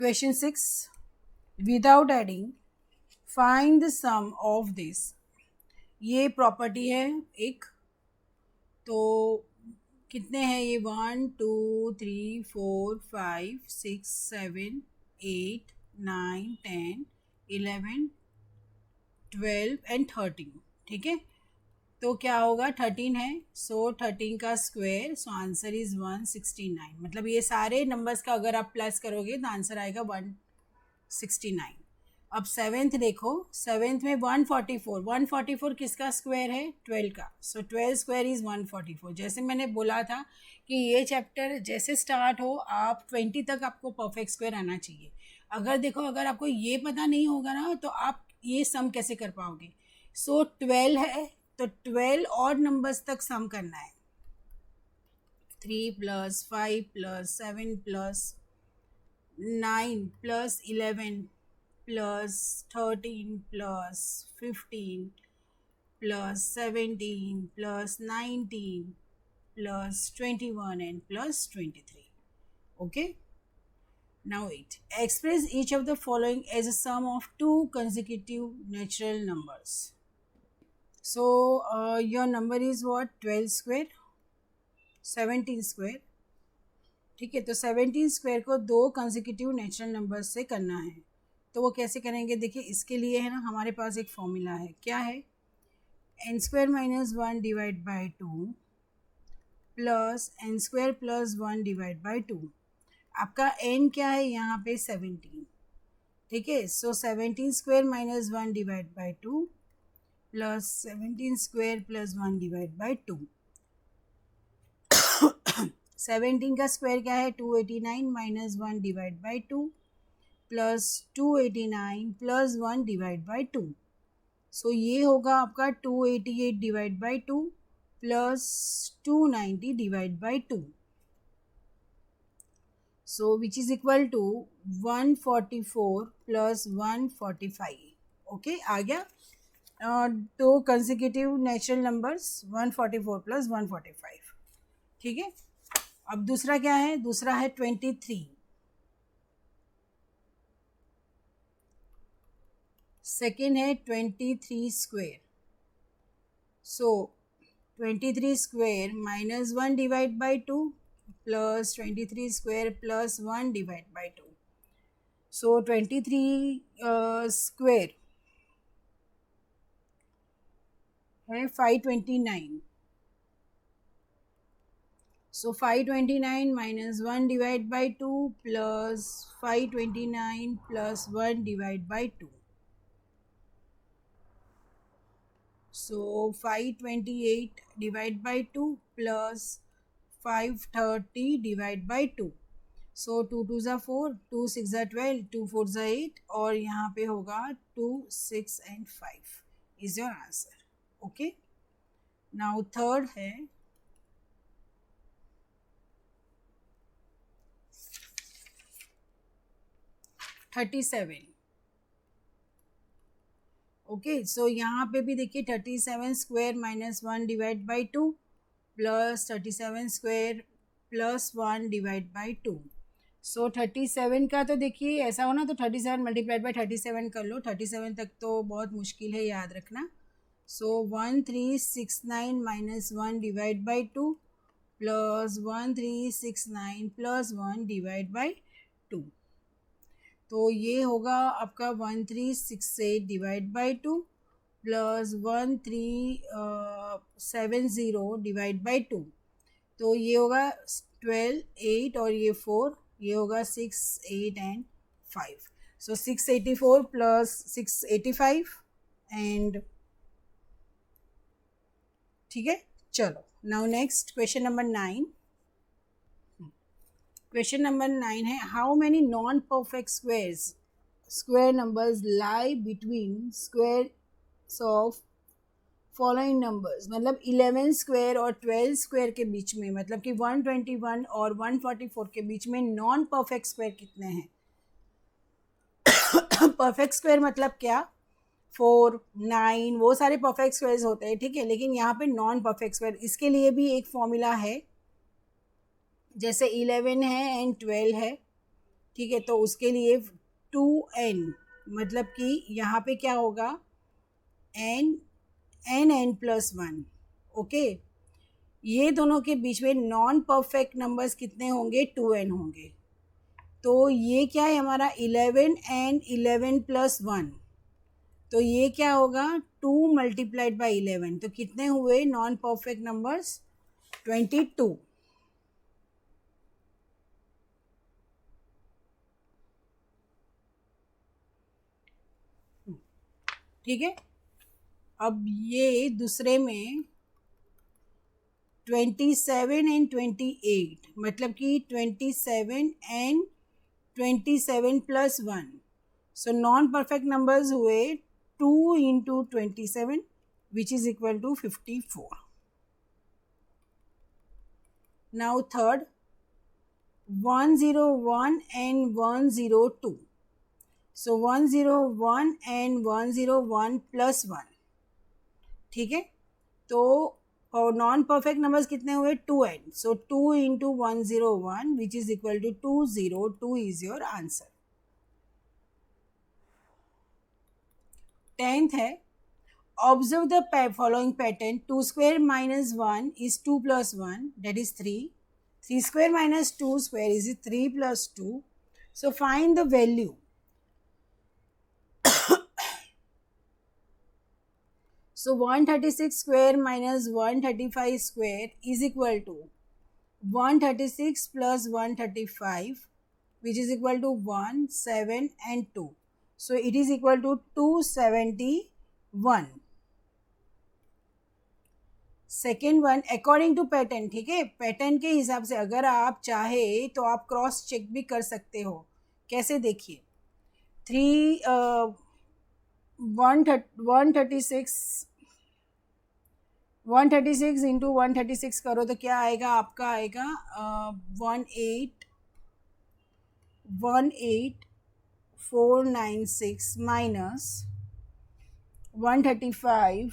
Question 6, without adding find the sum of this. ये property है एक, तो कितने हैं ये 1 2 3 4 5 6 7 8 9 10 11 12 एंड 13। ठीक है, तो क्या होगा 13 है, सो 13 का स्क्वायर, सो आंसर इज 169। मतलब ये सारे नंबर्स का अगर आप प्लस करोगे तो आंसर आएगा 169। अब सेवेंथ देखो, सेवेंथ में 144, 144 किसका स्क्वायर है? 12 का, सो 12 स्क्वायर इज 144। जैसे मैंने बोला था कि ये चैप्टर जैसे स्टार्ट हो आप 20 तक आपको परफेक्ट स्क्वायर आना चाहिए। अगर देखो, अगर आपको ये पता नहीं होगा ना तो आप ये सम कैसे कर पाओगे? सो 12 है तो 12 और नंबर्स तक सम करना है, 3 + 5 + 7 + 9 + 11 + 13 + 15 + 17 + 19 + 21 and +23. Okay, now 8. Express each of the following as a sum of two consecutive natural numbers. So your number is what? 12 square, 17 square. ठीक है, तो 17 स्क्वायर को दो कंसेक्यूटिव नेचुरल नंबर से करना है, तो वो कैसे करेंगे? देखिए, इसके लिए है ना हमारे पास एक फॉर्मूला है, क्या है? n² - 1 divide by 2 plus n² + 1 divide by 2। आपका n क्या है यहाँ पे? 17। ठीक है, so 17² - 1 divide by 2 plus 17² + 1 divide by 2। 17 का स्क्वायर क्या है? 289 - 1 divide by 2 plus 289 + 1 divide by 2। So ये होगा आपका 288 divide by 2 plus 290 divide by 2, so which is equal to 144 + 145। Okay, आ गया दो कंसेक्यूटिव नेचुरल नंबर्स 144 + 145। ठीक है, अब दूसरा क्या है? दूसरा है 23। सेकेंड है 23 square, so 23 square - 1 divide by 2 plus 23 square plus 1 divide by 2। So 23 square है 529, सो 529 - 1 divide by 2 plus 529 plus 1 divide by 2। So 528 divide by 2 plus 530 divide by 2. So 2 2s are 4, 2 6s are 12, 2 4s are 8 और यहाँ पे होगा 2 6 and 5 is your answer. Okay, now third है 37। Okay, सो यहाँ पे भी देखिए 37 square - 1 divide by 2 plus 37 square plus 1 divide by 2। सो 37 का तो देखिए ऐसा हो ना, तो 37 मल्टीप्लाइड बाई 37 कर लो, 37 तक तो बहुत मुश्किल है, याद रखना। सो 1369 - 1 divide by 2 plus 1369 plus 1 divide by 2, तो ये होगा आपका 1368 divide by 2 plus 1370 divide by 2, तो ये होगा 12 8 और ये 4, ये होगा 6 8 एंड 5। सो 684 प्लस 685 एंड ठीक है। चलो, now next question number 9। Question number 9 है, how many non perfect square numbers lie between squares of following numbers. मतलब 11 स्क्वायर और 12 स्क्वायर के बीच में, मतलब कि 121 और 144 के बीच में नॉन परफेक्ट स्क्वायर कितने हैं? परफेक्ट स्क्वायर मतलब क्या? 4 9 वो सारे परफेक्ट स्क्वायर्स होते हैं, ठीक है, लेकिन यहाँ पे नॉन परफेक्ट स्क्वायर, इसके लिए भी एक फॉर्मूला है। जैसे 11 है एंड 12 है, ठीक है, तो उसके लिए 2n, मतलब कि यहाँ पे क्या होगा, n प्लस 1। ओके, ये दोनों के बीच में नॉन परफेक्ट नंबर्स कितने होंगे, 2n होंगे। तो ये क्या है हमारा 11 एंड 11 प्लस 1, तो ये क्या होगा 2 मल्टीप्लाइड बाई 11, तो कितने हुए नॉन परफेक्ट नंबर्स, 22। ठीक है, अब ये दूसरे में 27 एंड 28, मतलब कि 27 and 27 plus 1, so non perfect numbers हुए 2 into 27 which is equal to 54। Now third 101 and 102, so 101 and 101 plus 1, ठीक है, तो और नॉन परफेक्ट नंबर्स कितने हुए 2n, so 2 into 101 which is equal to 202 is your answer. 10th है, observe the following pattern, 2 square minus 1 is 2 plus 1 that is 3, 3 square minus 2 square is 3 plus 2, so find the value. So 136 square minus 135 square is equal to 136 plus 135 which is equal to 1, 7 and 2. So it is equal to 271. Second one according to pattern, ठीक है, pattern के हिसाब से अगर आप चाहे तो आप क्रॉस चेक भी कर सकते हो। कैसे, देखिए 136 इंटू 136 करो तो क्या आएगा, आपका आएगा 18496 माइनस 135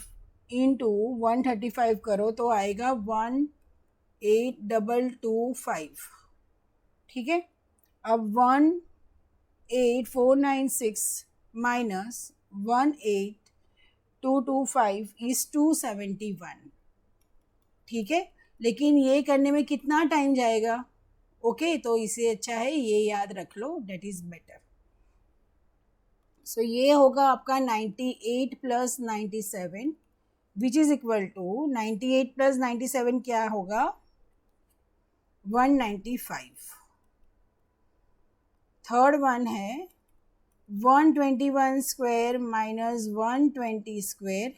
इंटू 135 करो तो आएगा 18225, ठीक है। अब 18496 माइनस 18225 इज 271, ठीक है, लेकिन ये करने में कितना टाइम जाएगा, ओके, तो इससे अच्छा है ये याद रख लो, डेट इज बेटर। सो ये होगा आपका 98 plus 97 which is equal to 98 plus 97 क्या होगा 195। थर्ड वन है 121 square minus 120 square,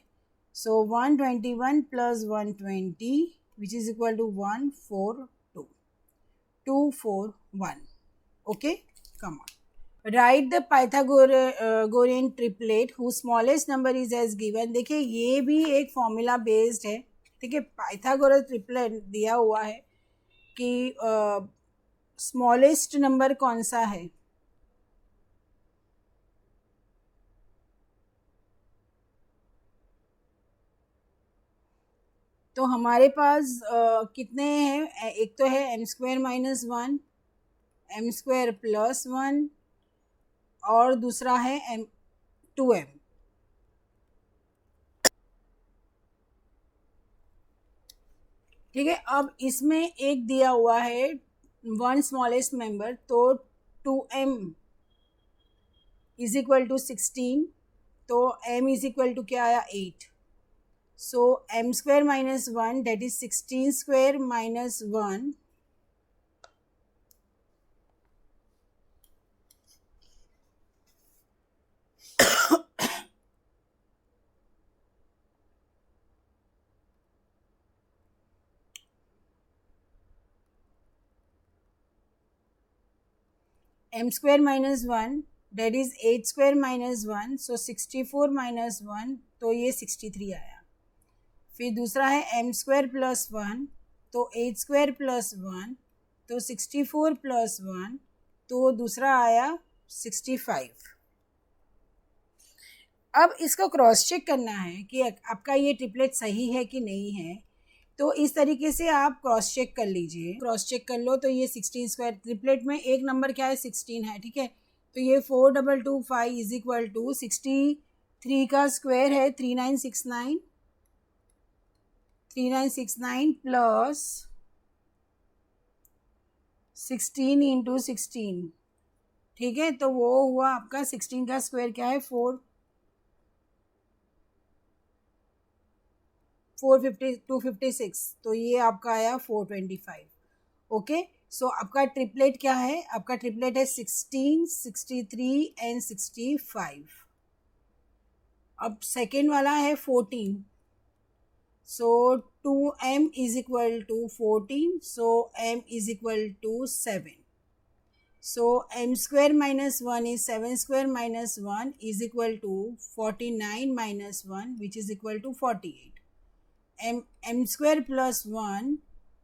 so 121 plus 120 which is equal to 142, 241, okay, come on. Write the Pythagorean triplet whose smallest number is as given। देखिए ये भी एक फॉर्मूला बेस्ड है, ठीक है, पाइथागोरस ट्रिपलेट दिया हुआ है कि स्मॉलेस्ट नंबर कौन सा है, तो हमारे पास कितने हैं, एक तो है m square minus 1, m square plus 1 और दूसरा है m, ठीक है। अब इसमें एक दिया हुआ है वन स्मॉलेस्ट मेंबर, तो 2m इज इक्वल टू 16, तो m इज इक्वल टू क्या आया 8, सो m square minus 1 that is 16 square minus 1 m square minus 1 that is 8 square minus 1, so 64 minus 1 तो ये 63 आया। फिर दूसरा है m square plus 1, तो 8 square plus 1 तो 64 plus 1 तो दूसरा आया 65। अब इसको क्रॉस चेक करना है कि आपका ये ट्रिपलेट सही है कि नहीं है, तो इस तरीके से आप क्रॉस चेक कर लीजिए, क्रॉस चेक कर लो। तो ये 16 स्क्वायर ट्रिपलेट में एक नंबर क्या है 16 है, ठीक है। तो ये 4225 इज इक्वल टू 63 का स्क्वायर है 3969 प्लस 16 इंटू 16, ठीक है। तो वो हुआ आपका 16 का स्क्वायर क्या है 256, तो ये आपका आया 425। ओके, सो आपका ट्रिपलेट क्या है, आपका ट्रिपलेट है 16, 63 एंड 65। अब सेकेंड वाला है 14, so 2m is equal to 14, so m is equal to 7। So m square minus 1 is 7 square minus 1 is equal to 49 minus 1, which is equal to 48. M square plus 1,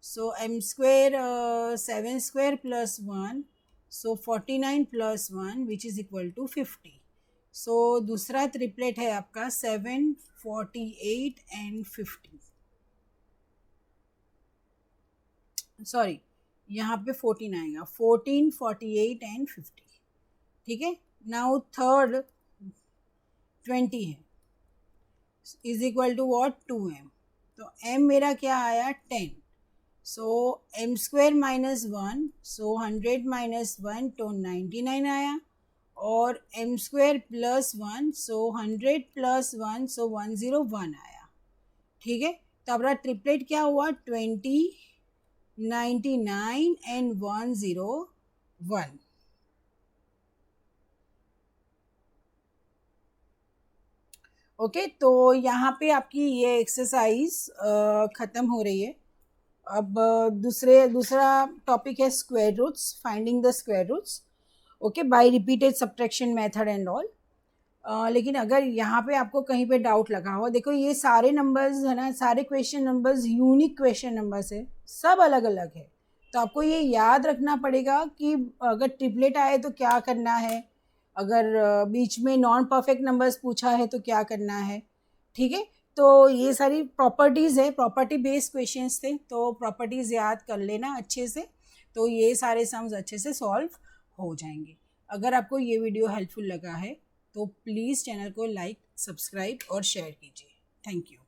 so m square 7 square plus 1, so 49 plus 1, which is equal to 50. So दूसरा triplet है आपका 7, 48 and 50, sorry यहाँ पे 14 आएगा, 14, 48 and 50, ठीक है। Now third 20 है, is equal to what 2m। तो m मेरा क्या आया 10, सो m स्क्वायर माइनस 1, सो 100 माइनस 1 तो 99 आया, और m स्क्वायर प्लस 1, सो 100 प्लस 1, सो 101 आया, ठीक है। तो अपना ट्रिपलेट क्या हुआ 20, 99 एंड 101। ओके, तो यहाँ पे आपकी ये एक्सरसाइज ख़त्म हो रही है। अब दूसरा टॉपिक है square roots, finding the square roots, okay, by repeated subtraction method and all. लेकिन अगर यहाँ पे आपको कहीं पे डाउट लगा हो, देखो ये सारे नंबर्स है ना, सारे question numbers unique question numbers है, सब अलग अलग है। तो आपको ये याद रखना पड़ेगा कि अगर ट्रिपलेट आए तो क्या करना है, अगर बीच में नॉन परफेक्ट नंबर्स पूछा है तो क्या करना है, ठीक है। तो ये सारी प्रॉपर्टीज़ है, प्रॉपर्टी बेस्ड क्वेश्चंस थे, तो प्रॉपर्टीज़ याद कर लेना अच्छे से, तो ये सारे सम्स अच्छे से सॉल्व हो जाएंगे। अगर आपको ये वीडियो हेल्पफुल लगा है तो प्लीज़ चैनल को लाइक, सब्सक्राइब और शेयर कीजिए। Thank you.